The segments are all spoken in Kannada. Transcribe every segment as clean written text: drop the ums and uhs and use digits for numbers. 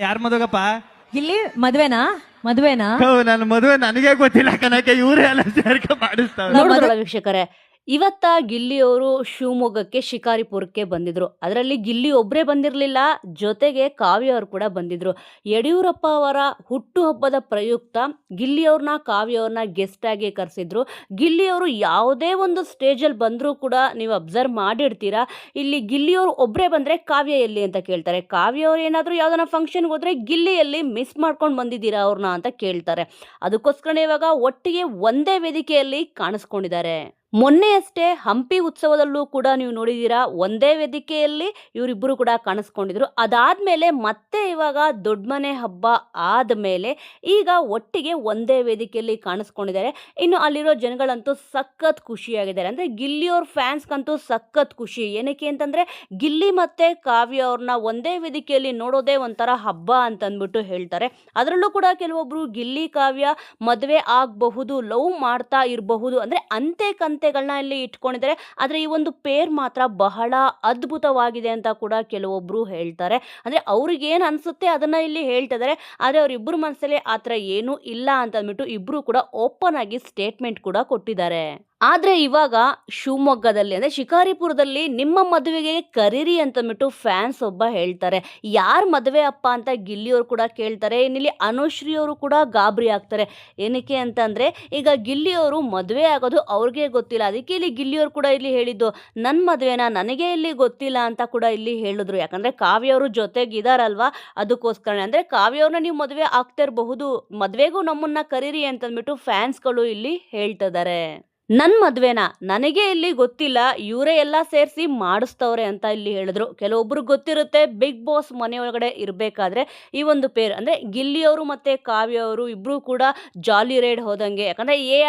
ಯಾರ ಮದುವೆಗಪ್ಪ? ಇಲ್ಲಿ ಮದ್ವೆನಾ ನನ್ನ ಮದುವೆ ನನಗೆ ಗೊತ್ತಿಲ್ಲ ಕನಕ, ಇವರೇ ಎಲ್ಲ ಸೇರ್ಕ ಮಾಡಿಸ್ತಾವ್ರೆ. ನೋಡಿದ್ರಲ್ಲ ವೀಕ್ಷಕರೇ, ಇವತ್ತ ಗಿಲ್ಲಿಯವರು ಶಿವಮೊಗ್ಗಕ್ಕೆ ಶಿಕಾರಿಪುರಕ್ಕೆ ಬಂದಿದ್ರು. ಅದರಲ್ಲಿ ಗಿಲ್ಲಿ ಒಬ್ಬರೇ ಬಂದಿರಲಿಲ್ಲ, ಜೊತೆಗೆ ಕಾವ್ಯ ಅವರು ಕೂಡ ಬಂದಿದ್ರು. ಯಡಿಯೂರಪ್ಪ ಅವರ ಹುಟ್ಟುಹಬ್ಬದ ಪ್ರಯುಕ್ತ ಗಿಲ್ಲಿಯವ್ರನ್ನ ಕಾವ್ಯ ಗೆಸ್ಟ್ ಆಗಿ ಕರೆಸಿದ್ರು. ಗಿಲ್ಲಿಯವರು ಯಾವುದೇ ಒಂದು ಸ್ಟೇಜಲ್ಲಿ ಬಂದರೂ ಕೂಡ ನೀವು ಅಬ್ಸರ್ವ್ ಮಾಡಿರ್ತೀರಾ, ಇಲ್ಲಿ ಗಿಲ್ಲಿಯವರು ಒಬ್ಬರೇ ಬಂದರೆ ಕಾವ್ಯ ಎಲ್ಲಿ ಅಂತ ಕೇಳ್ತಾರೆ. ಕಾವ್ಯ ಅವ್ರು ಏನಾದರೂ ಯಾವ್ದಾನ ಫಂಕ್ಷನ್ಗೆ ಹೋದರೆ ಗಿಲ್ಲಿಯಲ್ಲಿ ಮಿಸ್ ಮಾಡ್ಕೊಂಡು ಬಂದಿದ್ದೀರಾ ಅವ್ರನ್ನ ಅಂತ ಕೇಳ್ತಾರೆ. ಅದಕ್ಕೋಸ್ಕರ ಇವಾಗ ಒಟ್ಟಿಗೆ ಒಂದೇ ವೇದಿಕೆಯಲ್ಲಿ ಕಾಣಿಸ್ಕೊಂಡಿದ್ದಾರೆ. ಮೊನ್ನೆಯಷ್ಟೇ ಹಂಪಿ ಉತ್ಸವದಲ್ಲೂ ಕೂಡ ನೀವು ನೋಡಿದ್ದೀರಾ, ಒಂದೇ ವೇದಿಕೆಯಲ್ಲಿ ಇವರಿಬ್ಬರು ಕೂಡ ಕಾಣಿಸ್ಕೊಂಡಿದ್ರು. ಅದಾದಮೇಲೆ ಮತ್ತೆ ಇವಾಗ ದೊಡ್ಡ ಮನೆ ಹಬ್ಬ ಆದಮೇಲೆ ಈಗ ಒಟ್ಟಿಗೆ ಒಂದೇ ವೇದಿಕೆಯಲ್ಲಿ ಕಾಣಿಸ್ಕೊಂಡಿದ್ದಾರೆ. ಇನ್ನು ಅಲ್ಲಿರೋ ಜನಗಳಂತೂ ಸಖತ್ ಖುಷಿಯಾಗಿದ್ದಾರೆ. ಅಂದರೆ ಗಿಲ್ಲಿಯವ್ರ ಫ್ಯಾನ್ಸ್ಗಂತೂ ಸಖತ್ ಖುಷಿ. ಏನಕ್ಕೆ ಅಂತಂದರೆ ಗಿಲ್ಲಿ ಮತ್ತು ಕಾವ್ಯ ಅವ್ರನ್ನ ಒಂದೇ ವೇದಿಕೆಯಲ್ಲಿ ನೋಡೋದೇ ಒಂಥರ ಹಬ್ಬ ಅಂತಂದ್ಬಿಟ್ಟು ಹೇಳ್ತಾರೆ. ಅದರಲ್ಲೂ ಕೂಡ ಕೆಲವೊಬ್ಬರು ಗಿಲ್ಲಿ ಕಾವ್ಯ ಮದುವೆ ಆಗಬಹುದು, ಲವ್ ಮಾಡ್ತಾ ಇರಬಹುದು, ಅಂದರೆ ಅಂತೆಗಳನ್ನ ಇಲ್ಲಿ ಇಟ್ಕೊಂಡಿದ್ದಾರೆ. ಆದರೆ ಈ ಒಂದು ಪೇರ್ ಮಾತ್ರ ಬಹಳ ಅದ್ಭುತವಾಗಿದೆ ಅಂತ ಕೂಡ ಕೆಲವೊಬ್ರು ಹೇಳ್ತಾರೆ. ಅಂದ್ರೆ ಅವ್ರಿಗೇನು ಅನ್ಸುತ್ತೆ ಅದನ್ನ ಇಲ್ಲಿ ಹೇಳ್ತಿದ್ದಾರೆ. ಆದರೆ ಅವರಿಬ್ಬರು ಮನಸ್ಸಲ್ಲಿ ಆ ಥರ ಏನೂ ಇಲ್ಲ ಅಂತ ಅಂದ್ಬಿಟ್ಟು ಇಬ್ರು ಕೂಡ ಓಪನ್ ಆಗಿ ಸ್ಟೇಟ್ಮೆಂಟ್ ಕೂಡ ಕೊಟ್ಟಿದ್ದಾರೆ. ಆದರೆ ಇವಾಗ ಶಿವಮೊಗ್ಗದಲ್ಲಿ ಅಂದರೆ ಶಿಕಾರಿಪುರದಲ್ಲಿ ನಿಮ್ಮ ಮದುವೆಗೆ ಕರೀರಿ ಅಂತಂದ್ಬಿಟ್ಟು ಫ್ಯಾನ್ಸ್ ಒಬ್ಬ ಹೇಳ್ತಾರೆ. ಯಾರು ಮದುವೆ ಅಪ್ಪ ಅಂತ ಗಿಲ್ಲಿಯವರು ಕೂಡ ಕೇಳ್ತಾರೆ. ಇನ್ನಿಲ್ಲಿ ಅನುಶ್ರೀ ಅವರು ಕೂಡ ಗಾಬರಿ ಆಗ್ತಾರೆ. ಏನಕ್ಕೆ ಅಂತಂದರೆ ಈಗ ಗಿಲ್ಲಿಯವರು ಮದುವೆ ಆಗೋದು ಅವ್ರಿಗೆ ಗೊತ್ತಿಲ್ಲ. ಅದಕ್ಕೆ ಇಲ್ಲಿ ಗಿಲ್ಲಿಯವರು ಕೂಡ ಇಲ್ಲಿ ಹೇಳಿದ್ದು, ನನ್ನ ಮದುವೆನ ನನಗೆ ಇಲ್ಲಿ ಗೊತ್ತಿಲ್ಲ ಅಂತ ಕೂಡ ಇಲ್ಲಿ ಹೇಳಿದ್ರು. ಯಾಕಂದರೆ ಕಾವ್ಯವರು ಜೊತೆಗಿದಾರಲ್ವಾ, ಅದಕ್ಕೋಸ್ಕರನೇ. ಅಂದರೆ ಕಾವ್ಯವ್ರನ್ನ ನೀವು ಮದುವೆ ಆಗ್ತಿರಬಹುದು, ಮದುವೆಗೂ ನಮ್ಮನ್ನ ಕರೀರಿ ಅಂತಂದ್ಬಿಟ್ಟು ಫ್ಯಾನ್ಸ್ಗಳು ಇಲ್ಲಿ ಹೇಳ್ತಿದ್ದಾರೆ. ನನ್ನ ಮದುವೆನ ನನಗೆ ಇಲ್ಲಿ ಗೊತ್ತಿಲ್ಲ, ಇವರೇ ಎಲ್ಲ ಸೇರಿಸಿ ಮಾಡಿಸ್ತವ್ರೆ ಅಂತ ಇಲ್ಲಿ ಹೇಳಿದ್ರು. ಕೆಲವೊಬ್ರು ಗೊತ್ತಿರುತ್ತೆ, ಬಿಗ್ ಬಾಸ್ ಮನೆಯೊಳಗಡೆ ಇರಬೇಕಾದ್ರೆ ಈ ಒಂದು ಪೇರ್ ಅಂದರೆ ಗಿಲ್ಲಿಯವರು ಮತ್ತು ಕಾವ್ಯ ಅವರು ಇಬ್ಬರು ಕೂಡ ಜಾಲಿ ರೈಡ್ ಹೋದಂಗೆ. ಯಾಕಂದರೆ ಎ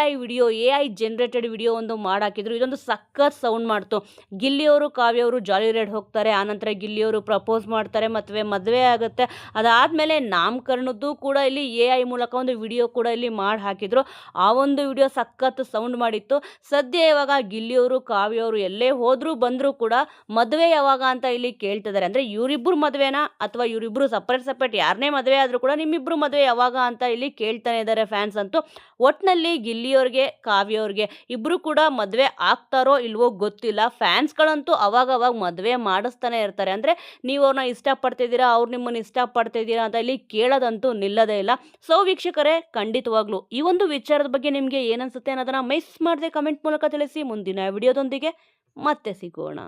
ಐ ಜನರೇಟೆಡ್ ವಿಡಿಯೋ ಒಂದು ಮಾಡಾಕಿದ್ರು. ಇದೊಂದು ಸಖತ್ ಸೌಂಡ್ ಮಾಡ್ತು. ಗಿಲ್ಲಿಯವರು ಕಾವ್ಯವರು ಜಾಲಿ ರೈಡ್ ಹೋಗ್ತಾರೆ, ಆನಂತರ ಗಿಲ್ಲಿಯವರು ಪ್ರಪೋಸ್ ಮಾಡ್ತಾರೆ, ಮದುವೆ ಆಗುತ್ತೆ. ಅದಾದಮೇಲೆ ನಾಮಕರಣದ್ದು ಕೂಡ ಇಲ್ಲಿ AI ಮೂಲಕ ಒಂದು ವಿಡಿಯೋ ಕೂಡ ಇಲ್ಲಿ ಮಾಡಿ ಹಾಕಿದ್ರು. ಆ ಒಂದು ವಿಡಿಯೋ ಸಖತ್ ಸೌಂಡ್ ಮಾಡಿತ್ತು. ಸದ್ಯ ಇವಾಗ ಗಿಲ್ಲಿಯವರು ಕಾವ್ಯವರು ಎಲ್ಲೇ ಹೋದ್ರು ಬಂದರೂ ಕೂಡ ಮದುವೆ ಯಾವಾಗ ಅಂತ ಇಲ್ಲಿ ಕೇಳ್ತಿದ್ದಾರೆ. ಅಂದರೆ ಇವರಿಬ್ಬರು ಮದುವೆನಾ ಅಥವಾ ಇವರಿಬ್ಬರು ಸಪ್ರೇಟ್ ಯಾರನ್ನೇ ಮದುವೆ ಆದರೂ ಕೂಡ ನಿಮ್ಮಿಬ್ಬರು ಮದುವೆ ಯಾವಾಗ ಅಂತ ಇಲ್ಲಿ ಕೇಳ್ತಾನೆ ಇದ್ದಾರೆ ಫ್ಯಾನ್ಸ್ ಅಂತೂ. ಒಟ್ಟಿನಲ್ಲಿ ಗಿಲ್ಲಿಯವ್ರಿಗೆ ಕಾವ್ಯವ್ರಿಗೆ ಇಬ್ಬರು ಕೂಡ ಮದುವೆ ಆಗ್ತಾರೋ ಇಲ್ವೋ ಗೊತ್ತಿಲ್ಲ. ಫ್ಯಾನ್ಸ್ಗಳಂತೂ ಅವಾಗ ಮದುವೆ ಮಾಡಿಸ್ತಾನೆ ಇರ್ತಾರೆ. ಅಂದರೆ ನೀವು ಅವ್ರನ್ನ ಇಷ್ಟಪಡ್ತಿದ್ದೀರಾ, ಅವ್ರು ನಿಮ್ಮನ್ನು ಇಷ್ಟಪಡ್ತಿದ್ದೀರಾ ಅಂತ ಇಲ್ಲಿ ಕೇಳೋದಂತೂ ನಿಲ್ಲದೇ ಇಲ್ಲ. ಸೊ ವೀಕ್ಷಕರೇ, ಖಂಡಿತವಾಗ್ಲೂ ಈ ಒಂದು ವಿಚಾರದ ಬಗ್ಗೆ ನಿಮಗೆ ಏನನ್ಸುತ್ತೆ ಅನ್ನೋದನ್ನ ಮಿಸ್ ಮಾಡದೆ ಕಮೆಂಟ್ ಮೂಲಕ ತಿಳಿಸಿ. ಮುಂದಿನ ವಿಡಿಯೋದೊಂದಿಗೆ ಮತ್ತೆ ಸಿಗೋಣ.